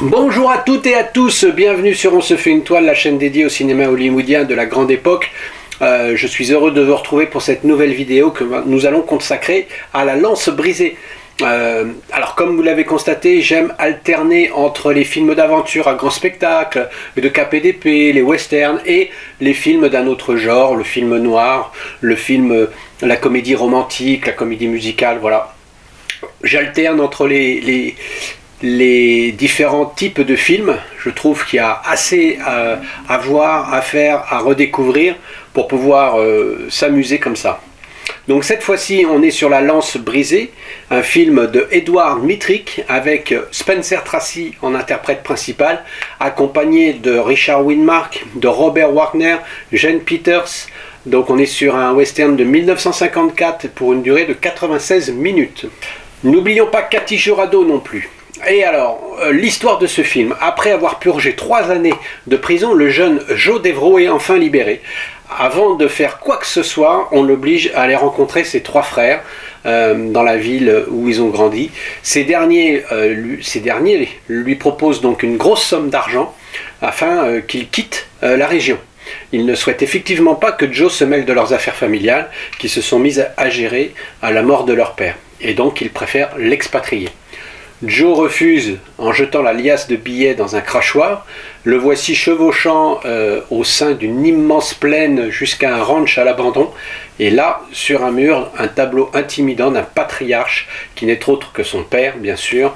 Bonjour à toutes et à tous, bienvenue sur On se fait une toile, la chaîne dédiée au cinéma hollywoodien de la grande époque. Je suis heureux de vous retrouver pour cette nouvelle vidéo que nous allons consacrer à la lance brisée. Alors comme vous l'avez constaté, j'aime alterner entre les films d'aventure à grand spectacle, de KPDP, les westerns et les films d'un autre genre, le film noir, le film, la comédie romantique, la comédie musicale, voilà. J'alterne entre les différents types de films. Je trouve qu'il y a assez à voir, à faire, à redécouvrir pour pouvoir s'amuser comme ça. Donc cette fois-ci, on est sur La Lance brisée, un film de Edward Mittrick avec Spencer Tracy en interprète principal, accompagné de Richard Widmark, de Robert Wagner, Jean Peters. Donc on est sur un western de 1954 pour une durée de 96 minutes. N'oublions pas Cathy Jurado non plus. Et alors, l'histoire de ce film, après avoir purgé 3 années de prison, le jeune Joe Devereaux est enfin libéré. Avant de faire quoi que ce soit, on l'oblige à aller rencontrer ses 3 frères dans la ville où ils ont grandi. Ces derniers lui proposent donc une grosse somme d'argent afin qu'il quitte la région. Ils ne souhaitent effectivement pas que Joe se mêle de leurs affaires familiales qui se sont mises à gérer à la mort de leur père. Et donc ils préfèrent l'expatrier. Joe refuse en jetant la liasse de billets dans un crachoir. Le voici chevauchant au sein d'une immense plaine jusqu'à un ranch à l'abandon. Et là, sur un mur, un tableau intimidant d'un patriarche qui n'est autre que son père, bien sûr.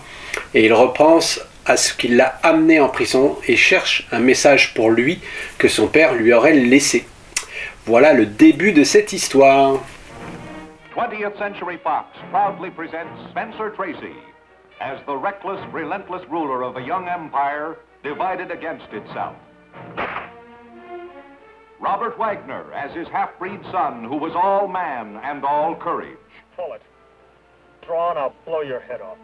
Et il repense à ce qui l'a amené en prison et cherche un message pour lui que son père lui aurait laissé. Voilà le début de cette histoire. 20th Century Fox proudly presents Spencer Tracy as the reckless, relentless ruler of a young empire divided against itself. Robert Wagner as his half-breed son, who was all man and all courage. Pull it. Draw and I'll blow your head off.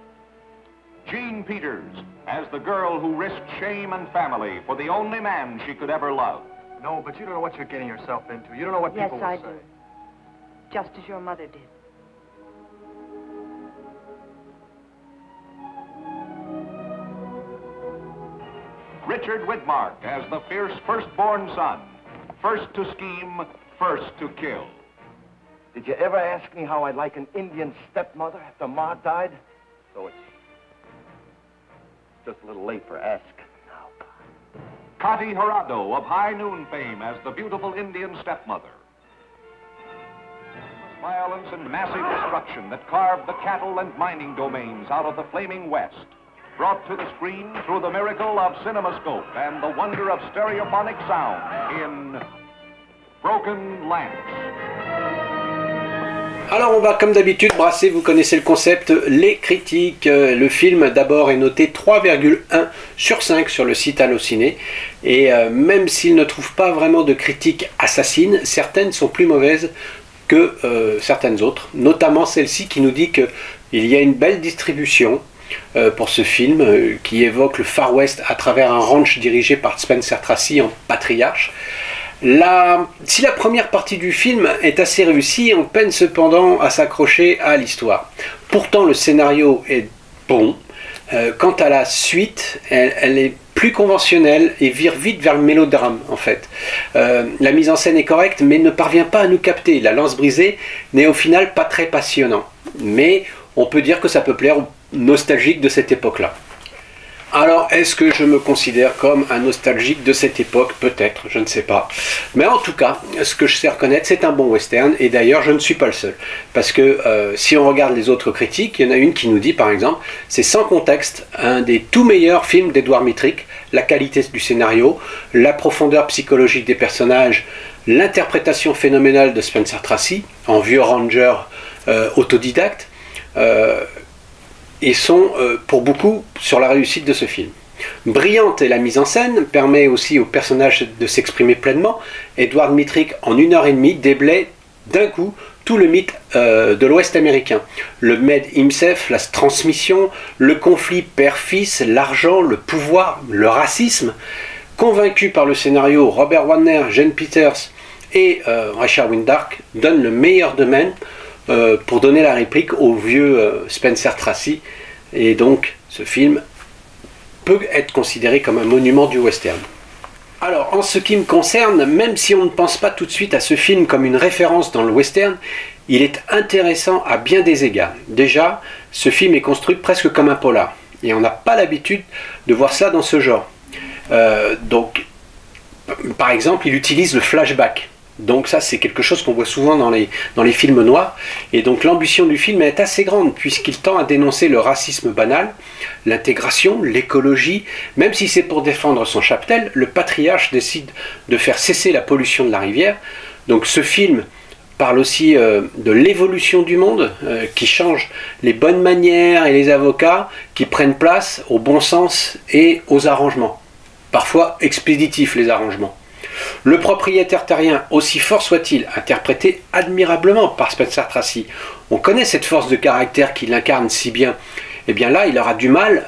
Jean Peters as the girl who risked shame and family for the only man she could ever love. No, but you don't know what you're getting yourself into. You don't know what people will say. Yes, I do. Just as your mother did. Richard Widmark as the fierce firstborn son, first to scheme, first to kill. Did you ever ask me how I like an Indian stepmother after Ma died? So it's just a little late for asking now. Cathy Jurado of High Noon fame as the beautiful Indian stepmother. Violence and massive destruction that carved the cattle and mining domains out of the flaming West, brought to the screen through the miracle of CinemaScope and the wonder of stereophonic sound in Broken Lance. Alors on va comme d'habitude brasser, vous connaissez le concept, les critiques. Le film d'abord est noté 3,1 sur 5 sur le site Allociné. Et même s'il ne trouve pas vraiment de critiques assassines, certaines sont plus mauvaises que certaines autres. Notamment celle-ci qui nous dit qu'il y a une belle distribution pour ce film qui évoque le Far West à travers un ranch dirigé par Spencer Tracy en patriarche. Si la première partie du film est assez réussie, on peine cependant à s'accrocher à l'histoire. Pourtant le scénario est bon. Quant à la suite, elle est plus conventionnelle et vire vite vers le mélodrame en fait. La mise en scène est correcte mais ne parvient pas à nous capter. La Lance brisée n'est au final pas très passionnant. Mais on peut dire que ça peut plaire aux nostalgiques de cette époque-là. Alors, est-ce que je me considère comme un nostalgique de cette époque? Peut-être, je ne sais pas. Mais en tout cas, ce que je sais reconnaître, c'est un bon western. Et d'ailleurs, je ne suis pas le seul. Parce que si on regarde les autres critiques, il y en a une qui nous dit, par exemple, c'est sans contexte un des tout meilleurs films d'Edward Mittrick. La qualité du scénario, la profondeur psychologique des personnages, l'interprétation phénoménale de Spencer Tracy, en vieux ranger autodidacte, et sont pour beaucoup sur la réussite de ce film. Brillante est la mise en scène, permet aussi aux personnages de s'exprimer pleinement. Edward Mittrick, en 1h30, déblaye d'un coup tout le mythe de l'Ouest américain. Le Made himself, la transmission, le conflit père-fils, l'argent, le pouvoir, le racisme. Convaincu par le scénario, Robert Wagner, Jean Peters et Richard Widmark donnent le meilleur d'eux-mêmes pour donner la réplique au vieux Spencer Tracy. Et donc ce film peut être considéré comme un monument du western. Alors, en ce qui me concerne, même si on ne pense pas tout de suite à ce film comme une référence dans le western, il est intéressant à bien des égards. Déjà, ce film est construit presque comme un polar, et on n'a pas l'habitude de voir ça dans ce genre. Donc, par exemple, il utilise le flashback. Donc ça, c'est quelque chose qu'on voit souvent dans les films noirs. Et donc l'ambition du film est assez grande, puisqu'il tend à dénoncer le racisme banal, l'intégration, l'écologie. Même si c'est pour défendre son cheptel, le patriarche décide de faire cesser la pollution de la rivière. Donc ce film parle aussi de l'évolution du monde, qui change les bonnes manières et les avocats qui prennent place au bon sens et aux arrangements. Parfois expéditifs, les arrangements. Le propriétaire terrien, aussi fort soit-il, interprété admirablement par Spencer Tracy. On connaît cette force de caractère qu'il incarne si bien. Et bien là, il aura du mal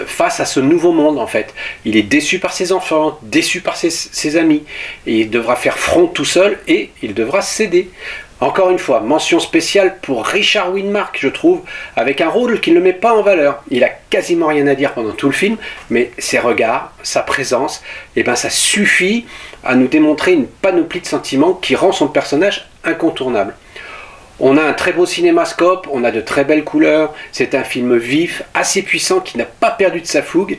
face à ce nouveau monde en fait. Il est déçu par ses enfants, déçu par ses amis. Et il devra faire front tout seul et il devra céder. Encore une fois, mention spéciale pour Richard Widmark, je trouve, avec un rôle qui ne le met pas en valeur. Il a quasiment rien à dire pendant tout le film, mais ses regards, sa présence, eh ben ça suffit à nous démontrer une panoplie de sentiments qui rend son personnage incontournable. On a un très beau cinémascope, on a de très belles couleurs, c'est un film vif, assez puissant, qui n'a pas perdu de sa fougue,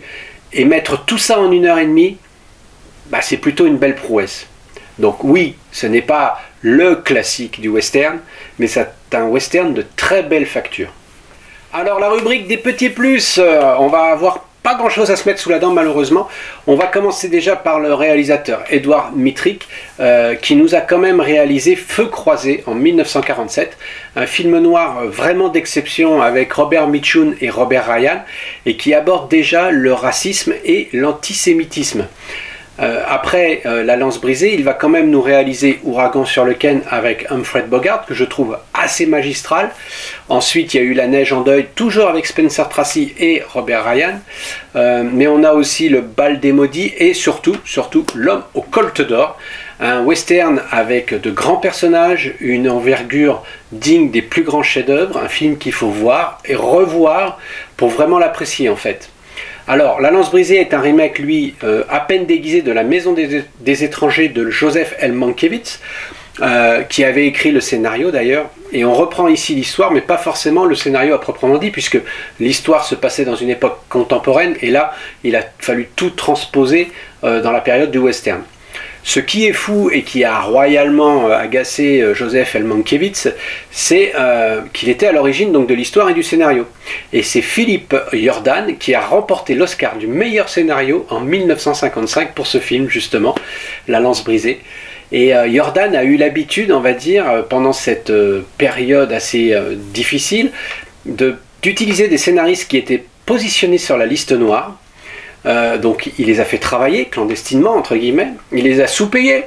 et mettre tout ça en 1h30, bah, c'est plutôt une belle prouesse. Donc oui, ce n'est pas le classique du western, mais c'est un western de très belle facture. Alors la rubrique des petits plus, on va avoir pas grand chose à se mettre sous la dent malheureusement. On va commencer déjà par le réalisateur Edward Mittrick, qui nous a quand même réalisé Feu croisé en 1947, un film noir vraiment d'exception avec Robert Mitchum et Robert Ryan, et qui aborde déjà le racisme et l'antisémitisme. Après La Lance brisée, il va quand même nous réaliser Ouragan sur le Ken avec Humphrey Bogart, que je trouve assez magistral. Ensuite, il y a eu La Neige en deuil, toujours avec Spencer Tracy et Robert Ryan. Mais on a aussi Le Bal des maudits et surtout L'Homme au Colt d'or. Un western avec de grands personnages, une envergure digne des plus grands chefs-d'œuvre, un film qu'il faut voir et revoir pour vraiment l'apprécier en fait. Alors, La Lance brisée est un remake, lui, à peine déguisé de La Maison des étrangers de Joseph L. Mankiewicz, qui avait écrit le scénario d'ailleurs. Et on reprend ici l'histoire, mais pas forcément le scénario à proprement dit, puisque l'histoire se passait dans une époque contemporaine, et là, il a fallu tout transposer dans la période du western. Ce qui est fou et qui a royalement agacé Joseph L. Mankiewicz, c'est qu'il était à l'origine donc de l'histoire et du scénario. Et c'est Philip Jordan qui a remporté l'Oscar du meilleur scénario en 1955 pour ce film justement, La Lance brisée. Et Jordan a eu l'habitude, on va dire, pendant cette période assez difficile, d'utiliser des scénaristes qui étaient positionnés sur la liste noire. Donc il les a fait travailler clandestinement entre guillemets, il les a sous-payés,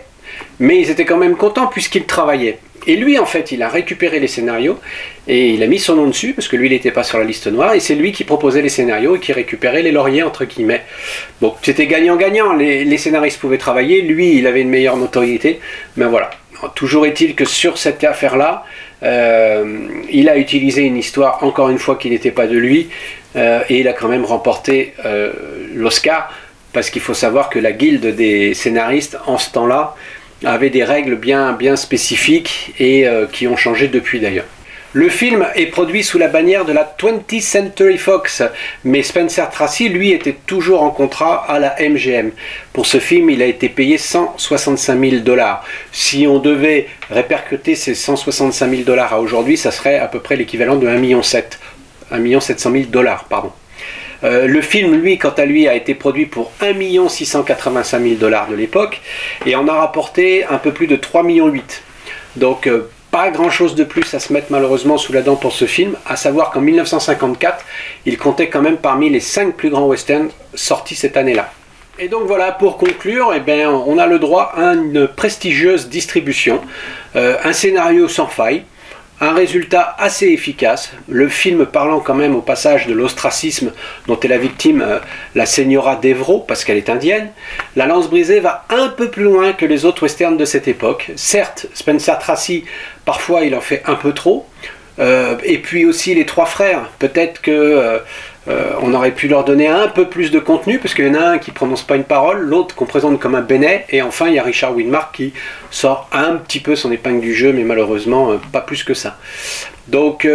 mais ils étaient quand même contents puisqu'ils travaillaient. Et lui en fait il a récupéré les scénarios et il a mis son nom dessus parce que lui il n'était pas sur la liste noire et c'est lui qui proposait les scénarios et qui récupérait les lauriers entre guillemets. Donc c'était gagnant-gagnant, les scénaristes pouvaient travailler, lui il avait une meilleure notoriété, mais voilà. Toujours est-il que sur cette affaire-là, il a utilisé une histoire, encore une fois, qui n'était pas de lui, et il a quand même remporté l'Oscar, parce qu'il faut savoir que la guilde des scénaristes, en ce temps-là, avait des règles bien spécifiques, et qui ont changé depuis d'ailleurs. Le film est produit sous la bannière de la 20th Century Fox, mais Spencer Tracy, lui, était toujours en contrat à la MGM. Pour ce film, il a été payé 165 000 $. Si on devait répercuter ces 165 000 $ à aujourd'hui, ça serait à peu près l'équivalent de 1 700 000 $, pardon. Le film, lui, quant à lui, a été produit pour 1 685 000 $ de l'époque, et en a rapporté un peu plus de 3,8 millions. Donc, pas grand chose de plus à se mettre malheureusement sous la dent pour ce film, à savoir qu'en 1954, il comptait quand même parmi les 5 plus grands westerns sortis cette année-là. Et donc voilà, pour conclure, eh bien, on a le droit à une prestigieuse distribution, un scénario sans faille, un résultat assez efficace, le film parlant quand même au passage de l'ostracisme dont est la victime la Señora Devereaux parce qu'elle est indienne. La Lance brisée va un peu plus loin que les autres westerns de cette époque. Certes, Spencer Tracy, parfois il en fait un peu trop, et puis aussi les trois frères. Peut-être que On aurait pu leur donner un peu plus de contenu, parce qu'il y en a un qui ne prononce pas une parole, l'autre qu'on présente comme un bénet, et enfin il y a Richard Widmark qui sort un petit peu son épingle du jeu, mais malheureusement pas plus que ça. Donc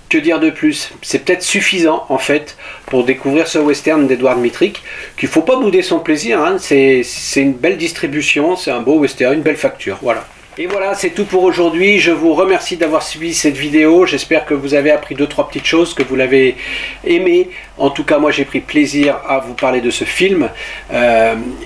que dire de plus? C'est peut-être suffisant en fait pour découvrir ce western d'Edward Mittrick, qu'il ne faut pas bouder son plaisir, hein. C'est une belle distribution, c'est un beau western, une belle facture, voilà. Et voilà, c'est tout pour aujourd'hui. Je vous remercie d'avoir suivi cette vidéo. J'espère que vous avez appris 2-3 petites choses, que vous l'avez aimé. En tout cas, moi j'ai pris plaisir à vous parler de ce film.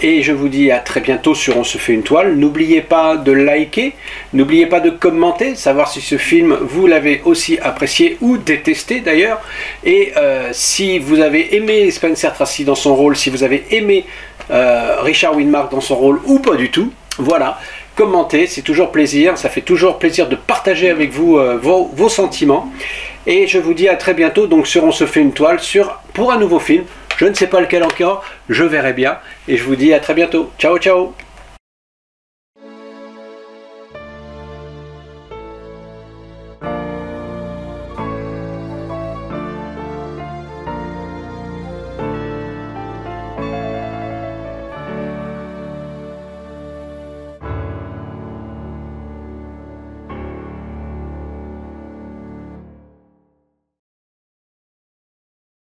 Et je vous dis à très bientôt sur On se fait une toile. N'oubliez pas de liker, n'oubliez pas de commenter, savoir si ce film vous l'avez aussi apprécié ou détesté d'ailleurs. Et si vous avez aimé Spencer Tracy dans son rôle, si vous avez aimé Richard Widmark dans son rôle ou pas du tout, voilà. Commentez, c'est toujours plaisir, ça fait toujours plaisir de partager avec vous vos sentiments. Et je vous dis à très bientôt donc sur On se fait une toile pour un nouveau film. Je ne sais pas lequel encore, je verrai bien. Et je vous dis à très bientôt. Ciao, ciao.